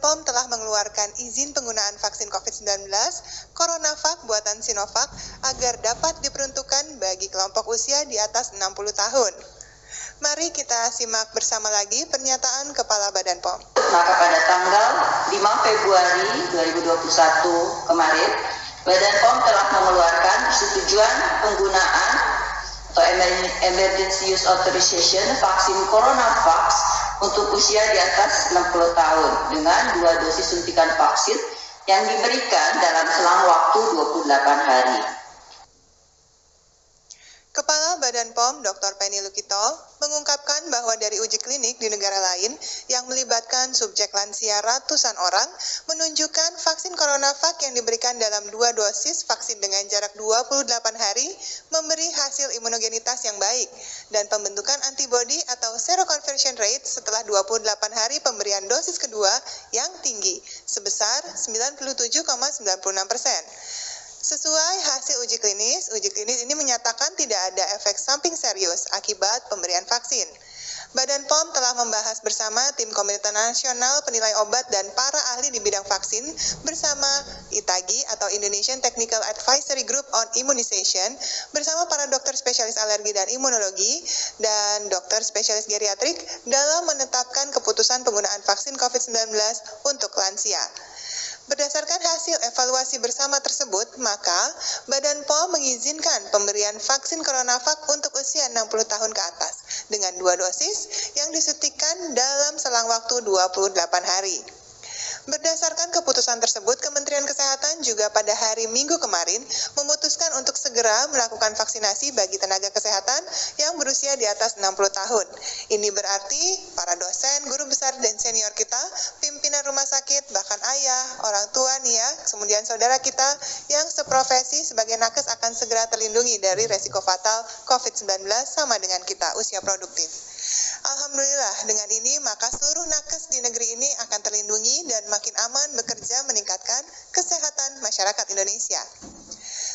POM telah mengeluarkan izin penggunaan vaksin COVID-19 CoronaVac buatan Sinovac agar dapat diperuntukkan bagi kelompok usia di atas 60 tahun. Mari kita simak bersama lagi pernyataan Kepala Badan POM. Maka pada tanggal 5 Februari 2021 kemarin, Badan POM telah mengeluarkan persetujuan penggunaan atau Emergency Use Authorization vaksin CoronaVac untuk usia di atas 60 tahun dengan 2 dosis suntikan vaksin yang diberikan dalam selang waktu 28 hari. Kepala Badan POM Dr. Penny Lukito mengungkapkan bahwa dari uji klinik di negara lain yang melibatkan subjek lansia ratusan orang menunjukkan vaksin CoronaVac yang diberikan dalam 2 dosis vaksin dengan jarak 28 hari memberi hasil imunogenitas yang baik dan pembentukan antibodi atau seroconversion rate setelah 28 hari pemberian dosis kedua yang tinggi sebesar 97,96%. Sesuai hasil uji klinis ini menyatakan tidak ada efek samping serius akibat pemberian vaksin. Badan POM telah membahas bersama tim Komite Nasional Penilai Obat dan para ahli di bidang vaksin bersama ITAGI atau Indonesian Technical Advisory Group on Immunization bersama para dokter spesialis alergi dan imunologi dan dokter spesialis geriatrik dalam menetapkan keputusan penggunaan vaksin COVID-19 untuk lansia. Berdasarkan hasil evaluasi bersama tersebut, maka Badan POM mengizinkan pemberian vaksin CoronaVac untuk usia 60 tahun ke atas dengan 2 dosis yang disuntikan dalam selang waktu 28 hari. Berdasarkan keputusan tersebut, Kementerian Kesehatan juga pada hari Minggu kemarin memutuskan untuk segera melakukan vaksinasi bagi tenaga kesehatan yang berusia di atas 60 tahun. Ini berarti para dosen, guru besar dan senior kita, pimpinan rumah sakit, bahkan ayah, orang tua nih ya, kemudian saudara kita yang seprofesi sebagai nakes akan segera terlindungi dari resiko fatal COVID-19 sama dengan kita, usia produktif. Alhamdulillah, dengan ini maka seluruh nakes di negeri ini akan terlindungi dan makin aman bekerja meningkatkan kesehatan masyarakat Indonesia.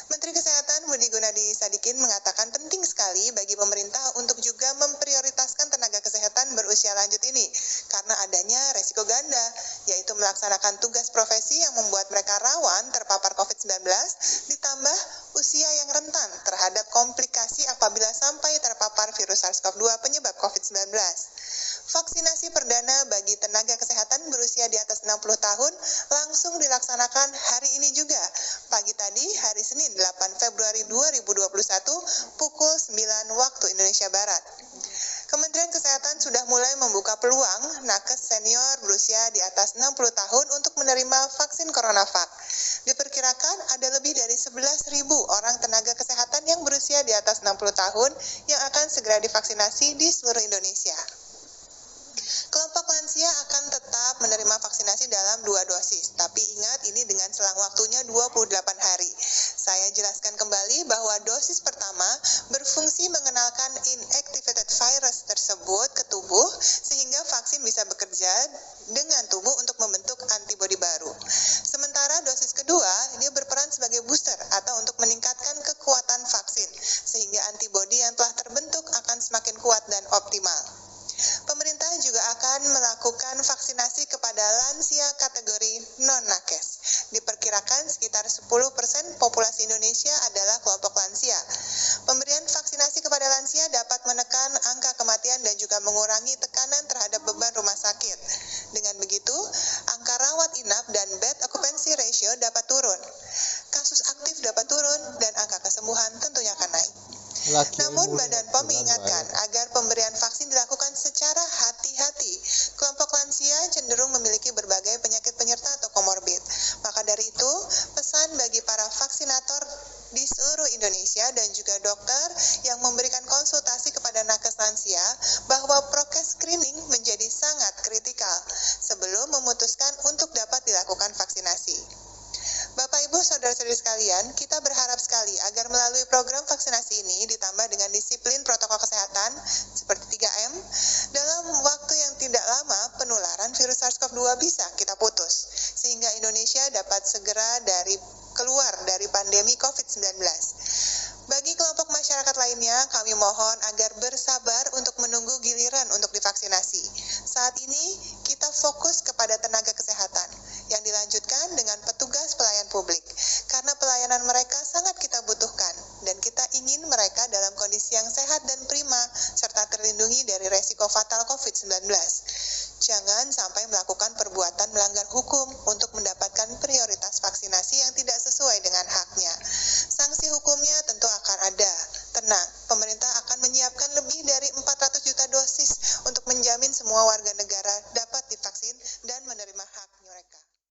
Menteri Kesehatan Budi Gunadi Sadikin mengatakan penting sekali bagi pemerintah untuk juga memprioritaskan tenaga kesehatan berusia lanjut ini karena adanya resiko ganda, yaitu melaksanakan tugas profesi yang membuat mereka rawan terpapar COVID-19 ditambah usia yang rentan terhadap komplikasi apabila sampai terpapar virus SARS-CoV-2 penyebab COVID-19. Vaksinasi perdana bagi tenaga kesehatan berusia di atas 60 tahun langsung dilaksanakan hari ini juga. Pagi tadi, hari Senin 8 Februari 2021, pukul 9 waktu Indonesia Barat. Kementerian Kesehatan sudah mulai membuka peluang nakes senior berusia di atas 60 tahun untuk menerima vaksin CoronaVac. Diperkirakan ada lebih dari 11.000 orang tenaga kesehatan yang berusia di atas 60 tahun yang akan segera divaksinasi di seluruh Indonesia. Kelompok lansia akan tetap menerima vaksinasi dalam 2 dosis, tapi ingat ini dengan selang waktunya 28 hari. Saya jelaskan kembali bahwa dosis pertama berfungsi mengenalkan inactivated virus tersebut ke tubuh sehingga vaksin bisa bekerja dengan tubuh untuk membentuk antibodi baru. Sementara dosis kedua, dia berperan sebagai booster atau untuk meningkatkan kekuatan vaksin sehingga antibodi yang telah terbentuk akan semakin kuat dan optimal. Pemerintah juga akan melakukan vaksinasi kepada lansia kategori non-nakes. Diperkirakan sekitar 10% populasi Indonesia adalah kelompok lansia. Pemberian vaksinasi kepada lansia dapat menekan angka kematian dan juga mengurangi tekanan terhadap beban rumah sakit. Dengan begitu, angka rawat inap dan bed occupancy ratio dapat turun. Kasus aktif dapat turun dan angka kesembuhan tentunya akan naik. Namun Badan POM mengingatkan agar pemberian vaksin dilakukan secara hati-hati. Kelompok lansia cenderung memiliki berbagai penyakit penyerta atau komorbid. Maka dari itu, pesan bagi para vaksinator di seluruh Indonesia dan juga dokter yang memberikan konsultasi kepada nakes lansia bahwa prokes screening menjadi sangat kritikal sebelum memutuskan untuk dapat dilakukan vaksinasi. Bapak, Ibu, Saudara-saudari sekalian, kita berharap sekali agar melalui program vaksinasi ini ditambah dengan disiplin protokol kesehatan seperti 3M, dalam waktu yang tidak lama penularan virus SARS-CoV-2 bisa kita putus, sehingga Indonesia dapat segera keluar dari pandemi COVID-19. Bagi kelompok masyarakat lainnya, kami mohon agar bersabar untuk menunggu giliran untuk divaksinasi. Saat ini, kita fokus kepada tenaga kesehatan. dilanjutkan dengan petugas pelayan publik, karena pelayanan mereka sangat kita butuhkan, dan kita ingin mereka dalam kondisi yang sehat dan prima, serta terlindungi dari resiko fatal COVID-19. Jangan sampai melakukan perbuatan melanggar hukum untuk mendapatkan prioritas vaksinasi yang tidak sesuai dengan haknya. Sanksi hukumnya tentu akan ada. Tenang, pemerintah akan menyiapkan lebih dari 400 juta dosis untuk menjamin semua warga negara